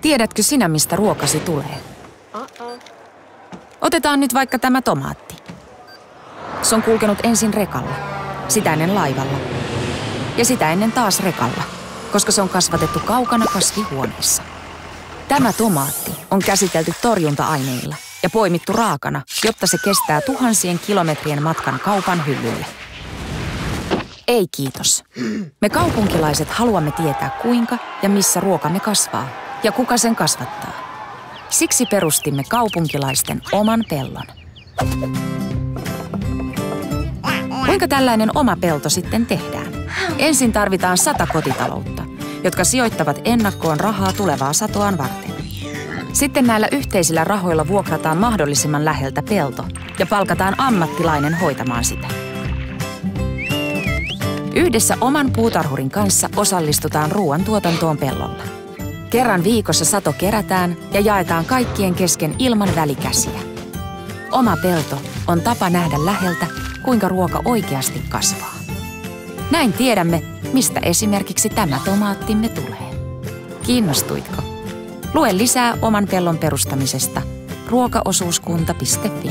Tiedätkö sinä, mistä ruokasi tulee? Otetaan nyt vaikka tämä tomaatti. Se on kulkenut ensin rekalla, sitä ennen laivalla ja sitä ennen taas rekalla, koska se on kasvatettu kaukana kasvihuoneessa. Tämä tomaatti on käsitelty torjunta-aineilla ja poimittu raakana, jotta se kestää tuhansien kilometrien matkan kaupan hyllylle. Ei kiitos. Me kaupunkilaiset haluamme tietää, kuinka ja missä ruokamme kasvaa ja kuka sen kasvattaa. Siksi perustimme kaupunkilaisten oman pellon. Kuinka tällainen oma pelto sitten tehdään? Ensin tarvitaan 100 kotitaloutta, jotka sijoittavat ennakkoon rahaa tulevaa satoaan varten. Sitten näillä yhteisillä rahoilla vuokrataan mahdollisimman läheltä pelto ja palkataan ammattilainen hoitamaan sitä. Yhdessä oman puutarhurin kanssa osallistutaan ruoantuotantoon pellolla. Kerran viikossa sato kerätään ja jaetaan kaikkien kesken ilman välikäsiä. Oma pelto on tapa nähdä läheltä, kuinka ruoka oikeasti kasvaa. Näin tiedämme, mistä esimerkiksi tämä tomaattimme tulee. Kiinnostuitko? Lue lisää oman pellon perustamisesta ruokaosuuskunta.fi.